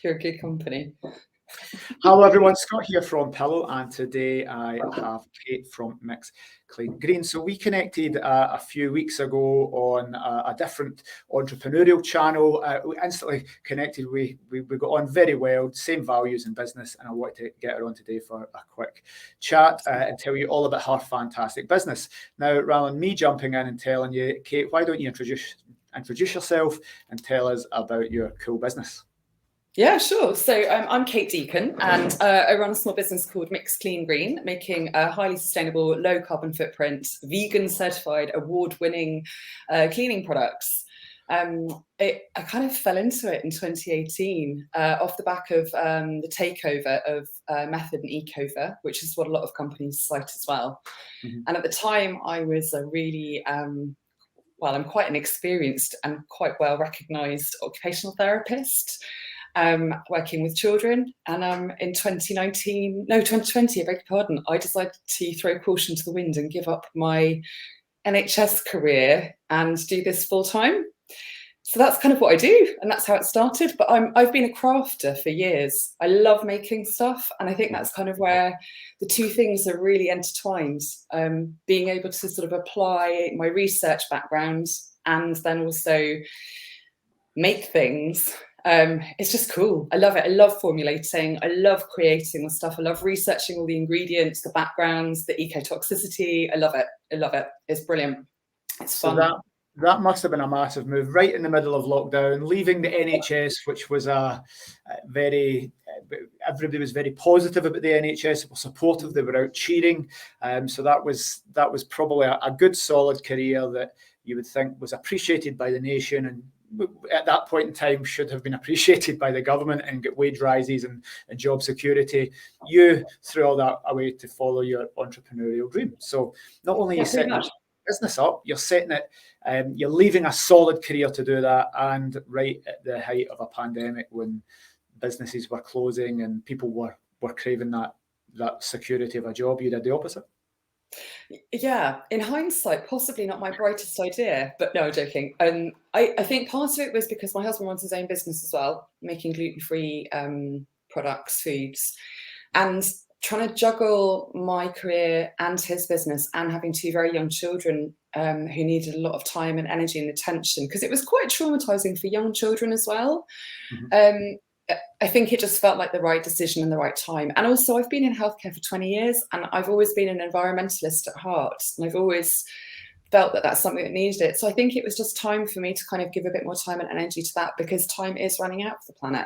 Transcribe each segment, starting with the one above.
You're a good company. Hello everyone, Scott here from Pillow, and today I have Kate from Mix Clean Green. So we connected a few weeks ago on a different entrepreneurial channel. We instantly connected. We got on very well, same values in business, and I wanted to get her on today for a quick chat and tell you all about her fantastic business. Now, rather than me jumping in and telling you, Kate, why don't you introduce yourself and tell us about your cool business? Yeah, sure. So I'm Kate Deacon, and I run a small business called Mix Clean Green, making a highly sustainable, low carbon footprint, vegan certified, award-winning cleaning products. I kind of fell into it in 2018 off the back of the takeover of Method and Ecover, which is what a lot of companies cite as well. Mm-hmm. And at the time, I was a really well, I'm quite an experienced and quite well recognised occupational therapist. Working with children, and in 2020, I beg your pardon, I decided to throw caution to the wind and give up my NHS career and do this full time. So that's kind of what I do, and that's how it started. But I've been a crafter for years. I love making stuff, and I think that's kind of where the two things are really intertwined. Being able to sort of apply my research background and then also make things. It's just cool. I love it. I love formulating. I love creating the stuff. I love researching all the ingredients, the backgrounds, the ecotoxicity. I love it. I love it. It's brilliant. It's fun. So that must have been a massive move, right in the middle of lockdown, leaving the NHS, which was everybody was very positive about the NHS. They were supportive. They were out cheering. So that was probably a good, solid career that you would think was appreciated by the nation, and at that point in time should have been appreciated by the government and get wage rises and job security. You threw all that away to follow your entrepreneurial dream. So not only are you setting your business up, you're setting it, you're leaving a solid career to do that, and right at the height of a pandemic when businesses were closing and people were craving that security of a job, you did the opposite. Yeah, in hindsight, possibly not my brightest idea, but no, I'm joking. I think part of it was because my husband runs his own business as well, making gluten-free products, foods, and trying to juggle my career and his business and having two very young children who needed a lot of time and energy and attention, because it was quite traumatizing for young children as well. Mm-hmm. I think it just felt like the right decision and the right time. And also I've been in healthcare for 20 years and I've always been an environmentalist at heart. And I've always felt that that's something that needed it. So I think it was just time for me to kind of give a bit more time and energy to that, because time is running out for the planet.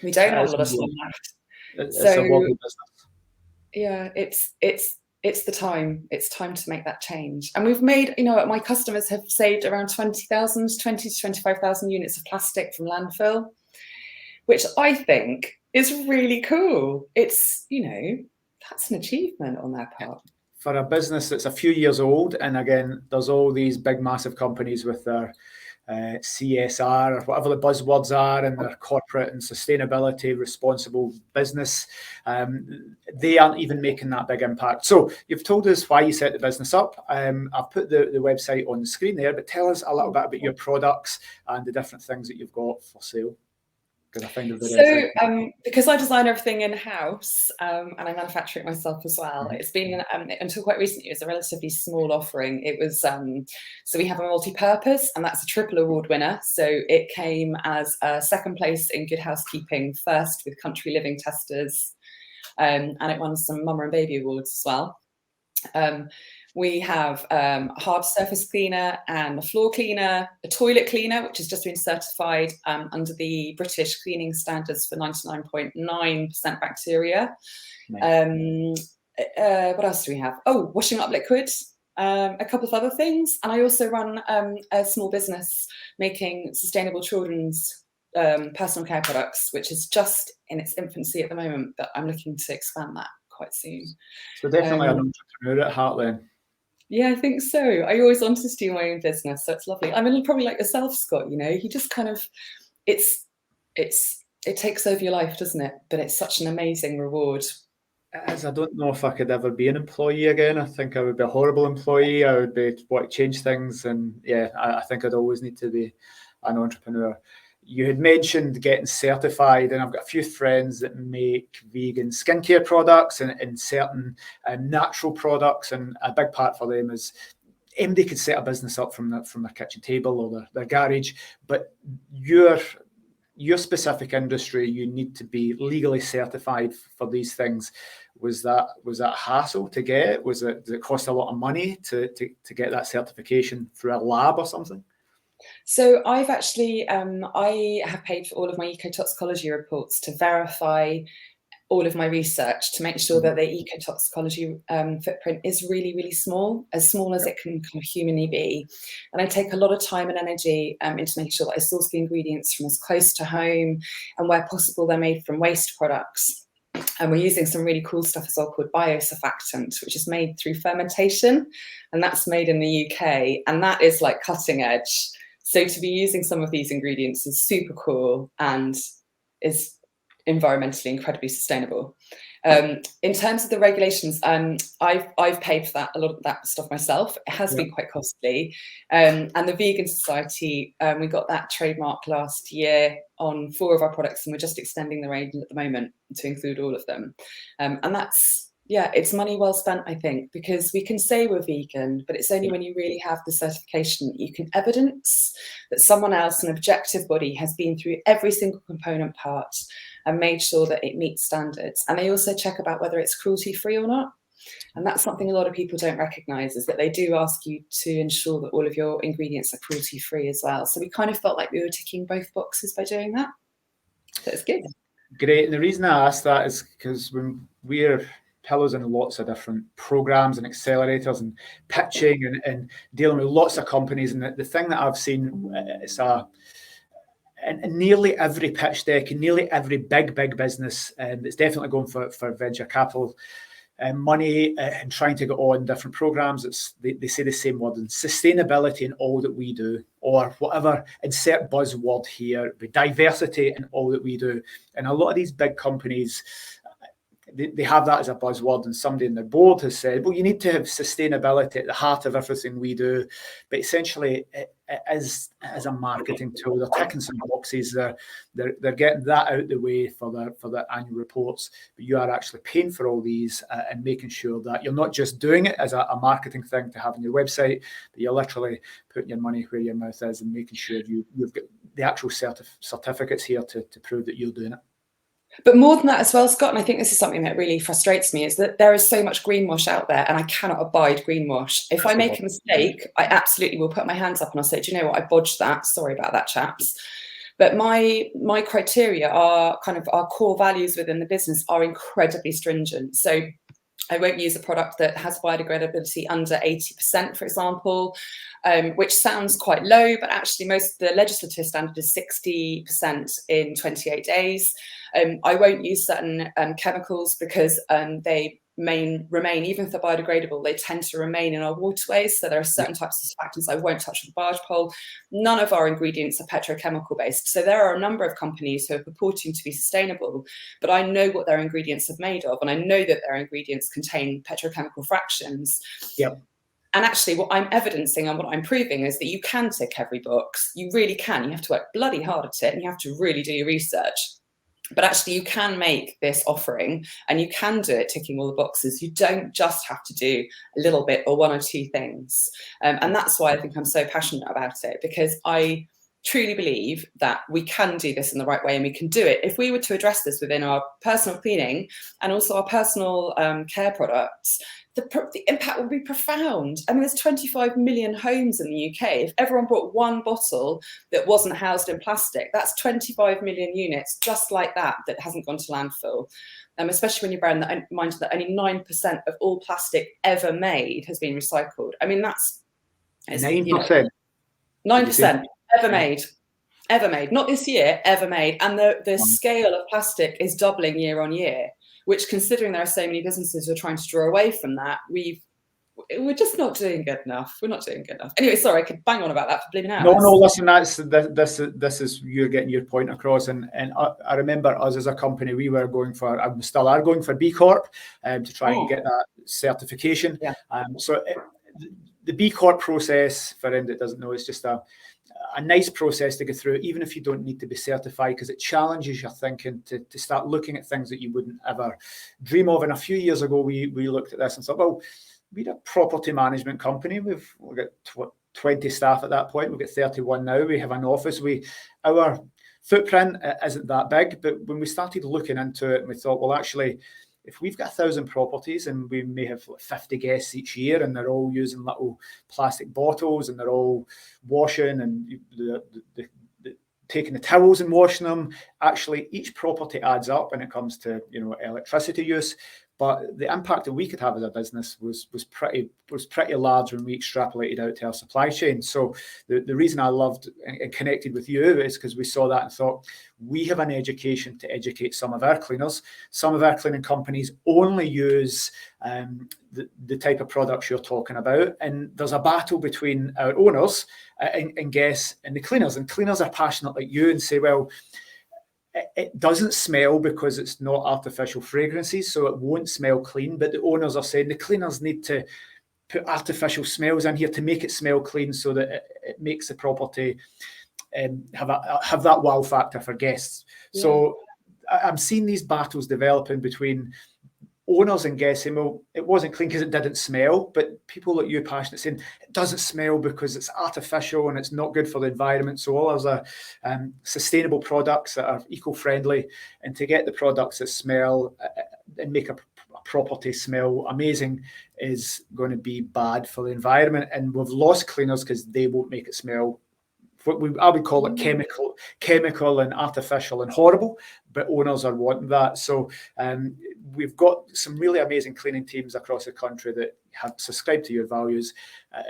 We don't have a lot of time left. It's a wobbly business. Yeah, it's the time. It's time to make that change. And we've made, my customers have saved around 20 to 25,000 units of plastic from landfill, which I think is really cool. It's, that's an achievement on their part. For a business that's a few years old, and again, there's all these big, massive companies with their CSR or whatever the buzzwords are, and their corporate and sustainability, responsible business, they aren't even making that big impact. So you've told us why you set the business up. I've put the website on the screen there, but tell us a little bit about your products and the different things that you've got for sale. I find it so because I design everything in-house and I manufacture it myself as well, mm-hmm. It's been until quite recently it was a relatively small offering. It was so we have a multi-purpose, and that's a triple award winner. So it came as a second place in Good Housekeeping, first with Country Living Testers, and it won some Mama and Baby awards as well. We have a hard surface cleaner and a floor cleaner, a toilet cleaner, which has just been certified under the British cleaning standards for 99.9% bacteria. Nice. What else do we have? Oh, washing up liquids, a couple of other things. And I also run a small business making sustainable children's personal care products, which is just in its infancy at the moment, but I'm looking to expand that quite soon. So definitely an entrepreneur at heart then. Yeah, I think so. I always wanted to do my own business, so it's lovely. I mean, probably like yourself, Scott. You just kind of, it takes over your life, doesn't it? But it's such an amazing reward. As I don't know if I could ever be an employee again. I think I would be a horrible employee. I would want to change things, and yeah, I think I'd always need to be an entrepreneur. you had mentioned getting certified, and I've got a few friends that make vegan skincare products and certain natural products, and a big part for them is anybody could set a business up from their kitchen table or their garage, but your specific industry, you need to be legally certified for these things. Was that a hassle to get? Did it cost a lot of money to get that certification through a lab or something? So I've actually, I have paid for all of my ecotoxicology reports to verify all of my research to make sure that the ecotoxicology footprint is really, really small as it can kind of humanly be. And I take a lot of time and energy into making sure that I source the ingredients from as close to home, and where possible, they're made from waste products. And we're using some really cool stuff as well called biosurfactant, which is made through fermentation, and that's made in the UK, and that is like cutting edge. So to be using some of these ingredients is super cool and is environmentally incredibly sustainable. In terms of the regulations, I've paid for a lot of that stuff myself. It has been quite costly. And the Vegan Society, we got that trademark last year on 4 of our products, and we're just extending the range at the moment to include all of them. And that's, it's money well spent, I think, because we can say we're vegan, but it's only when you really have the certification that you can evidence that someone else, an objective body, has been through every single component part and made sure that it meets standards. And they also check about whether it's cruelty-free or not. And that's something a lot of people don't recognise, is that they do ask you to ensure that all of your ingredients are cruelty-free as well. So we kind of felt like we were ticking both boxes by doing that. So it's good. Great. And the reason I asked that is because when we're Pillows in lots of different programs and accelerators and pitching and dealing with lots of companies. And the thing that I've seen is in nearly every pitch deck, in nearly every big business that's definitely going for venture capital money and trying to get on different programs, they say the same word, and sustainability in all that we do, or whatever, insert buzzword here, the diversity in all that we do. And a lot of these big companies, they have that as a buzzword, and somebody in their board has said, well, you need to have sustainability at the heart of everything we do. But essentially, it is a marketing tool. They're ticking some boxes. They're getting that out of the way for their annual reports. But you are actually paying for all these and making sure that you're not just doing it as a marketing thing to have on your website, but you're literally putting your money where your mouth is and making sure you've got the actual certificates here to prove that you're doing it. But more than that as well, Scott, and I think this is something that really frustrates me, is that there is so much greenwash out there, and I cannot abide greenwash. If I make a mistake, I absolutely will put my hands up and I'll say, do you know what, I bodged that. Sorry about that, chaps. But my criteria are kind of our core values within the business are incredibly stringent. So I won't use a product that has biodegradability under 80%, for example, which sounds quite low, but actually most of the legislative standard is 60% in 28 days. I won't use certain chemicals because they remain, even if they're biodegradable, they tend to remain in our waterways. So there are certain types of surfactants I won't touch with a barge pole. None of our ingredients are petrochemical based. So there are a number of companies who are purporting to be sustainable, but I know what their ingredients are made of, and I know that their ingredients contain petrochemical fractions. Yep. And actually what I'm evidencing and what I'm proving is that you can tick every box. You really can. You have to work bloody hard at it, and you have to really do your research. But actually you can make this offering, and you can do it ticking all the boxes. You don't just have to do a little bit or one or two things. And that's why I think I'm so passionate about it, because I truly believe that we can do this in the right way, and we can do it. If we were to address this within our personal cleaning and also our personal care products, the impact would be profound. I mean, there's 25 million homes in the UK. If everyone bought one bottle that wasn't housed in plastic, that's 25 million units just like that hasn't gone to landfill. Especially when you bear in mind that only 9% of all plastic ever made has been recycled. I mean, that's 9%. 9% ever made, not this year, ever made. And the scale of plastic is doubling year on year, which, considering there are so many businesses who are trying to draw away from that, we're just not doing good enough. We're not doing good enough. Anyway, sorry, I could bang on about that for bleeding hours. No, listen, this is you're getting your point across. And I remember us as a company, we were going for, and still are going for B Corp to try and get that certification. Yeah. So the B Corp process, for anyone that doesn't know, is just a a nice process to go through, even if you don't need to be certified, because it challenges your thinking to start looking at things that you wouldn't ever dream of. And a few years ago, we looked at this and thought, well, we're a property management company. We've got 20 staff at that point. We've got 31 now. We have an office. Our footprint isn't that big, but when we started looking into it, we thought, well, actually, if we've got 1,000 properties and we may have 50 guests each year, and they're all using little plastic bottles, and they're all washing and taking the towels and washing them, actually each property adds up when it comes to electricity use. But the impact that we could have as a business was pretty large when we extrapolated out to our supply chain. So the reason I loved and connected with you is because we saw that and thought, we have an education to educate some of our cleaners. Some of our cleaning companies only use the type of products you're talking about, and there's a battle between our owners and guests and the cleaners. And cleaners are passionate like you and say, well, it doesn't smell because it's not artificial fragrances, so it won't smell clean. But the owners are saying the cleaners need to put artificial smells in here to make it smell clean, so that it makes the property have that wow factor for guests. Yeah. So I'm seeing these battles developing between owners and guests saying, well, it wasn't clean because it didn't smell, but people like you passionate saying it doesn't smell because it's artificial and it's not good for the environment. So all those are sustainable products that are eco-friendly, and to get the products that smell and make a property smell amazing is going to be bad for the environment. And we've lost cleaners because they won't make it smell. I would call it chemical and artificial and horrible, but owners are wanting that. So we've got some really amazing cleaning teams across the country that have subscribed to your values,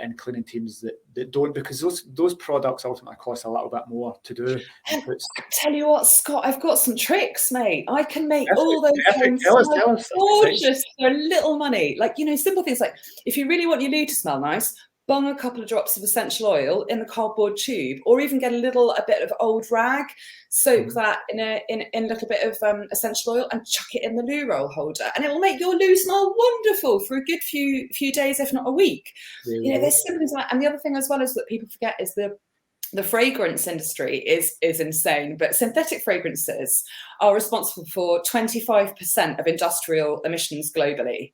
and cleaning teams that don't, because those products ultimately cost a little bit more to do. And I tell you what, Scott, I've got some tricks, mate. I can make all those homes smell gorgeous for little money. Like, simple things like, if you really want your loo to smell nice, bung a couple of drops of essential oil in the cardboard tube, or even get a bit of old rag, soak that in a little bit of essential oil and chuck it in the loo roll holder, and it will make your loo smell wonderful for a good few days, if not a week. There's simple things like that. And the other thing as well is that people forget is the fragrance industry is insane, but synthetic fragrances are responsible for 25% of industrial emissions globally.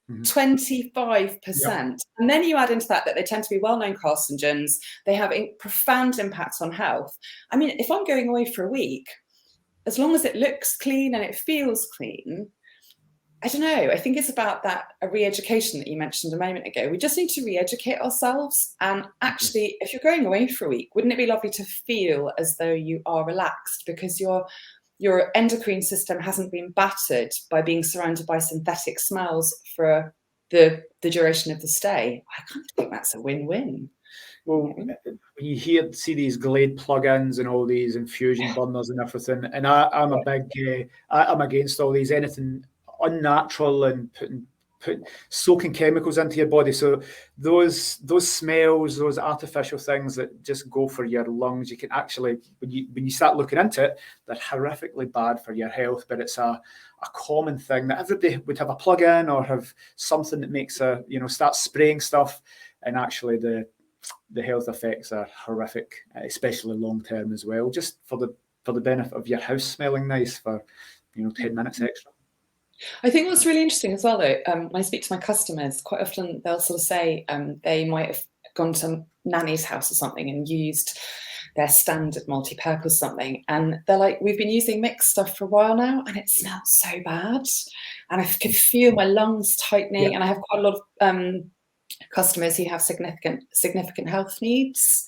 25%. Yep. And then you add into that they tend to be well-known carcinogens. They have a profound impact on health. I mean, if I'm going away for a week, as long as it looks clean and it feels clean, I don't know. I think it's about that re-education that you mentioned a moment ago. We just need to re-educate ourselves. And actually, if you're going away for a week, wouldn't it be lovely to feel as though you are relaxed, because your endocrine system hasn't been battered by being surrounded by synthetic smells for the duration of the stay? I kind of think that's a win-win. Well, when you see these Glade plugins and all these infusion burners and everything, and I'm I'm against all these, anything unnatural and putting soaking chemicals into your body. So those smells, those artificial things that just go for your lungs, you can actually, when you start looking into it, they're horrifically bad for your health. But it's a common thing that everybody would have a plug-in or have something that makes start spraying stuff, and actually the health effects are horrific, especially long term as well, just for the benefit of your house smelling nice for 10 minutes extra. I think what's really interesting as well, though, when I speak to my customers, quite often they'll sort of say they might have gone to nanny's house or something and used their standard multi-purpose something, and they're like, we've been using mixed stuff for a while now and it smells so bad, and I could feel my lungs tightening. And I have quite a lot of customers who have significant health needs,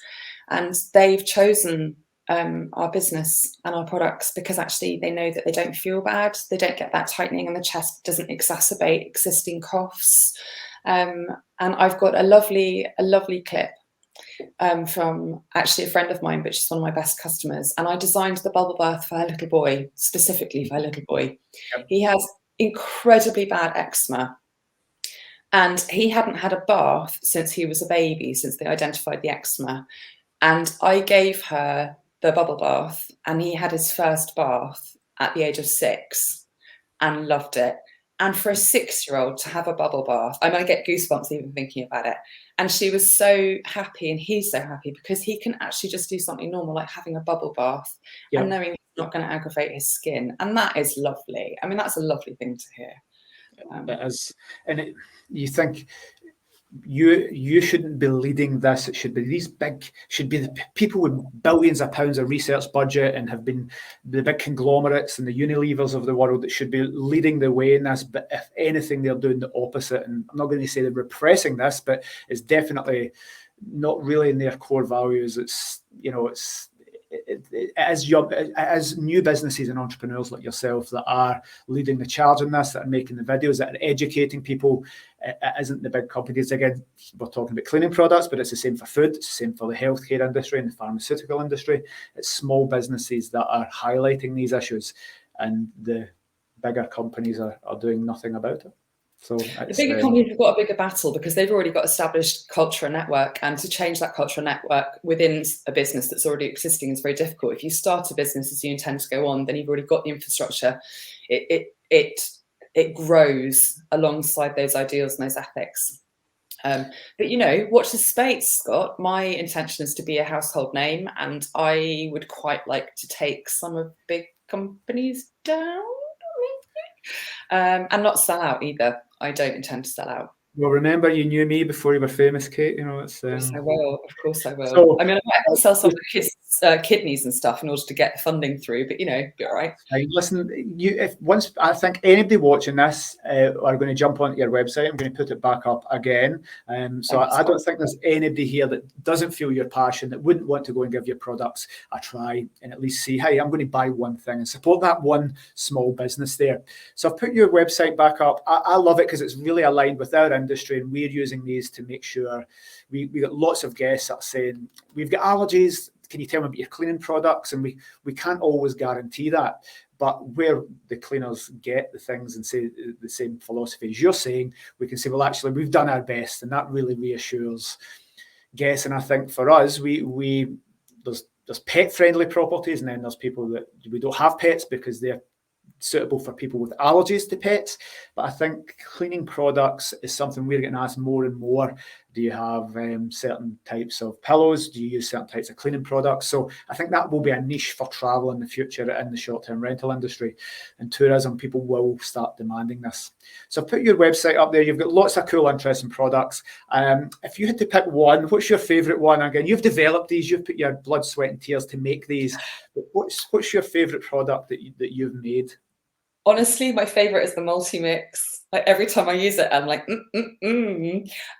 and they've chosen our business and our products because actually they know that they don't feel bad, they don't get that tightening in the chest, doesn't exacerbate existing coughs. And I've got a lovely clip from actually a friend of mine, but she's one of my best customers, and I designed the bubble bath for her little boy, specifically for her little boy. Yep. He has incredibly bad eczema, and he hadn't had a bath since he was a baby, since they identified the eczema. And I gave her the bubble bath, and he had his first bath at the age of 6 and loved it. And for a 6-year-old to have a bubble bath, I get goosebumps even thinking about it. And she was so happy, and he's so happy because he can actually just do something normal like having a bubble bath and knowing it's not going to aggravate his skin. And that is lovely. I mean, that's a lovely thing to hear. It is. And you think you shouldn't be leading this. It should be the people with billions of pounds of research budget and have been the big conglomerates and the Unilevers of the world that should be leading the way in this. But if anything, they're doing the opposite. And I'm not going to say they're repressing this, but it's definitely not really in their core values. It's as new businesses and entrepreneurs like yourself that are leading the charge in this, that are making the videos, that are educating people. It isn't the big companies. Again, we're talking about cleaning products, but it's the same for food. It's the same for the healthcare industry and the pharmaceutical industry. It's small businesses that are highlighting these issues, and the bigger companies are doing nothing about it. So the bigger companies have got a bigger battle because they've already got established culture and network, and to change that cultural network within a business that's already existing is very difficult. If you start a business as you intend to go on, then you've already got the infrastructure. It grows alongside those ideals and those ethics. But watch this space, Scott. My intention is to be a household name, and I would quite like to take some of big companies down, and not sell out either. I don't intend to sell out. Well, remember, you knew me before you were famous, Kate. It's. Of course I will. Of course I will. So, I might have to sell some of the kids' kidneys and stuff in order to get the funding through. But be all right. Listen, once I think anybody watching this are going to jump onto your website, I'm going to put it back up again. So I don't think there's anybody here that doesn't feel your passion, that wouldn't want to go and give your products a try and at least see, hey, I'm going to buy one thing and support that one small business there. So I've put your website back up. I love it because it's really aligned with our industry, and we're using these to make sure we got lots of guests that are saying, we've got allergies, can you tell me about your cleaning products? And we can't always guarantee that, but where the cleaners get the things and say the same philosophy as you're saying, we can say, well, actually, we've done our best, and that really reassures guests. And I think for us, there's pet-friendly properties, and then there's people that we don't have pets because they're suitable for people with allergies to pets. But I think cleaning products is something we're getting asked more and more. Do you have certain types of pillows? Do you use certain types of cleaning products? So I think that will be a niche for travel in the future in the short-term rental industry and tourism. People will start demanding this. So put your website up there. You've got lots of cool, interesting products. If you had to pick one, what's your favourite one? Again, you've developed these. You've put your blood, sweat and tears to make these. But what's your favourite product that you've made? Honestly, my favorite is the multi-mix. Like every time I use it, I'm like,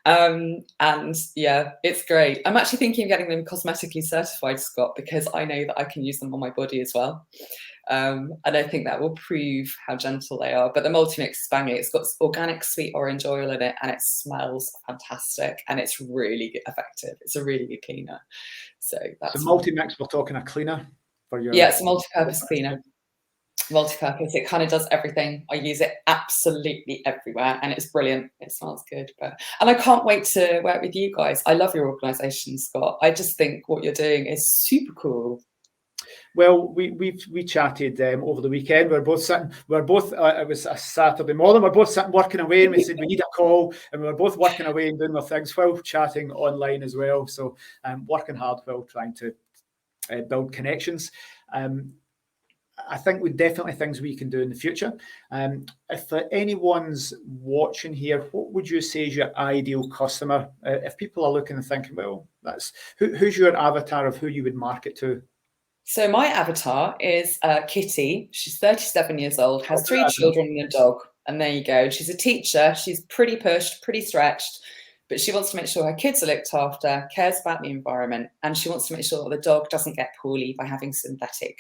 and yeah, it's great. I'm actually thinking of getting them cosmetically certified, Scott, because I know that I can use them on my body as well. And I think that will prove how gentle they are. But the multi-mix is banging. It's got organic sweet orange oil in it, and it smells fantastic, and it's really effective. It's a really good cleaner. So that's the multi-mix. We're talking a cleaner for your. Yeah, it's a multi-purpose cleaner. Multi-purpose. It kind of does everything. I use it absolutely everywhere, and it's brilliant. It smells good. And I can't wait to work with you guys. I love your organisation, Scott. I just think what you're doing is super cool. Well, we chatted over the weekend. It was a Saturday morning. We're both sitting working away, and we said we need a call, and we were both working away and doing our things while chatting online as well. So working hard while trying to build connections. I think we definitely things we can do in the future. If anyone's watching here, what would you say is your ideal customer? If people are looking and thinking, well, that's who's your avatar of who you would market to? So my avatar is Kitty. She's 37 years old, has 3 children and a dog. And there you go. She's a teacher. She's pretty pushed, pretty stretched, but she wants to make sure her kids are looked after, cares about the environment, and she wants to make sure that the dog doesn't get poorly by having synthetic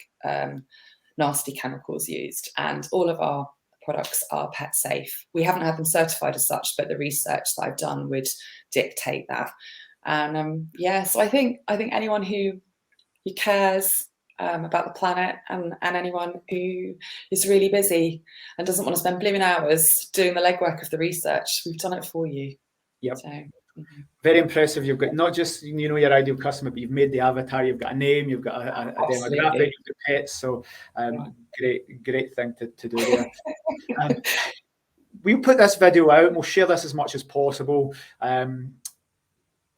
nasty chemicals used. And all of our products are pet safe. We haven't had them certified as such, but the research that I've done would dictate that. And so I think anyone who cares about the planet and anyone who is really busy and doesn't want to spend blooming hours doing the legwork of the research, we've done it for you. Yep. So, very impressive. You've got not just your ideal customer, but you've made the avatar. You've got a name. You've got a demographic. You've got pets. So great thing to do there. we'll put this video out and we'll share this as much as possible.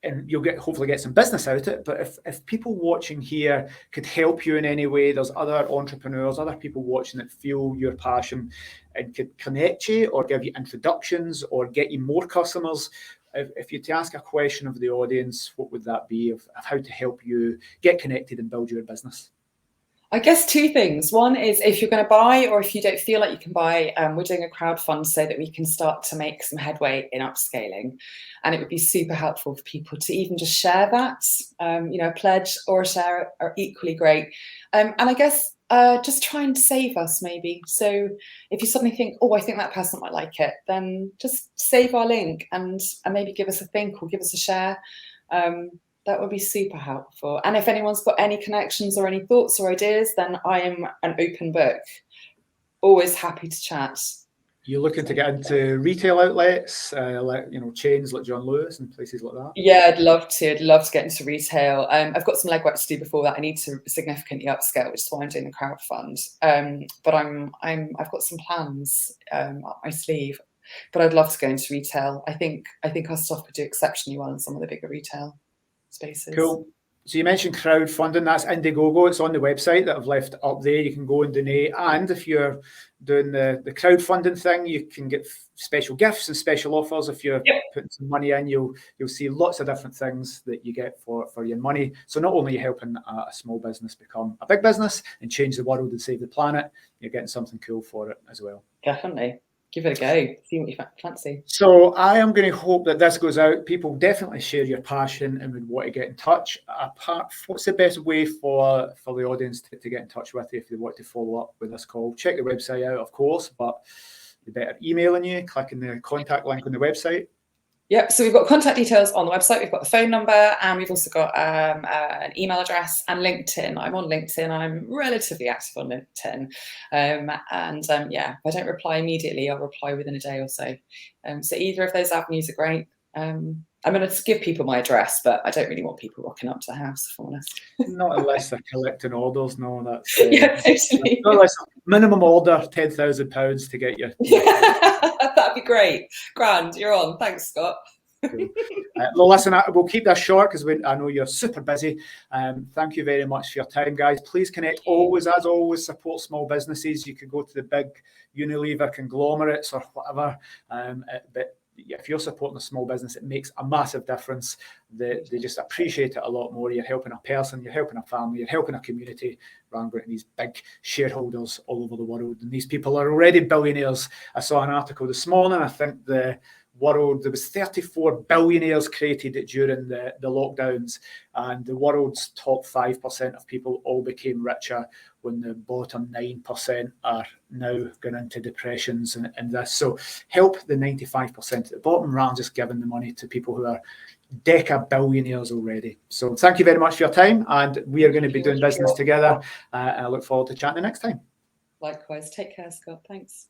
And you'll hopefully get some business out of it. But if people watching here could help you in any way, there's other entrepreneurs, other people watching that feel your passion and could connect you or give you introductions or get you more customers. If you're to ask a question of the audience, what would that be of how to help you get connected and build your business? I guess two things. One is if you're going to buy, or if you don't feel like you can buy, we're doing a crowdfund so that we can start to make some headway in upscaling. And it would be super helpful for people to even just share that. A pledge or a share are equally great. And I guess just try and save us maybe. So if you suddenly think, oh, I think that person might like it, then just save our link and maybe give us a think or give us a share. That would be super helpful. And if anyone's got any connections or any thoughts or ideas, then I am an open book. Always happy to chat. You're looking to get into retail outlets, chains like John Lewis and places like that? Yeah, I'd love to. I'd love to get into retail. I've got some legwork to do before that. I need to significantly upscale, which is why I'm doing the crowdfund. But I've got some plans up my sleeve. But I'd love to go into retail. I think our stuff could do exceptionally well in some of the bigger retail spaces. Cool. So you mentioned crowdfunding. That's Indiegogo. It's on the website that I've left up there. You can go and donate. And if you're doing the crowdfunding thing, you can get special gifts and special offers. If you're putting some money in, you'll see lots of different things that you get for your money. So not only are you helping a small business become a big business and change the world and save the planet, you're getting something cool for it as well. Definitely. Give it a go. See what you fancy. So I am going to hope that this goes out. People definitely share your passion and would want to get in touch. What's the best way for the audience to get in touch with you if they want to follow up with this call? Check the website out, of course, but they better emailing you, clicking the contact link on the website. Yep, so we've got contact details on the website, we've got the phone number, and we've also got an email address and LinkedIn. I'm on LinkedIn, I'm relatively active on LinkedIn. If I don't reply immediately, I'll reply within a day or so. So either of those avenues are great. I'm going to give people my address, but I don't really want people rocking up to the house, if I'm honest. Not unless they're collecting orders, no, that's... yeah, totally. Minimum order, £10,000 to get you. That'd be great. Grand, you're on. Thanks, Scott. Cool. Well, listen, we'll keep this short because I know you're super busy. Thank you very much for your time, guys. Please connect. As always, support small businesses. You could go to the big Unilever conglomerates or whatever, but if you're supporting a small business, it makes a massive difference. They just appreciate it a lot more. You're helping a person, you're helping a family, you're helping a community, rather than these big shareholders all over the world. And these people are already billionaires. I saw an article this morning. I think there was 34 billionaires created during the lockdowns, and the world's top 5% of people all became richer when the bottom 9% are now going into depressions and this. So help the 95% at the bottom rather than just giving the money to people who are deca-billionaires already. So thank you very much for your time, and we are going to be doing business together. And I look forward to chatting next time. Likewise. Take care, Scott. Thanks.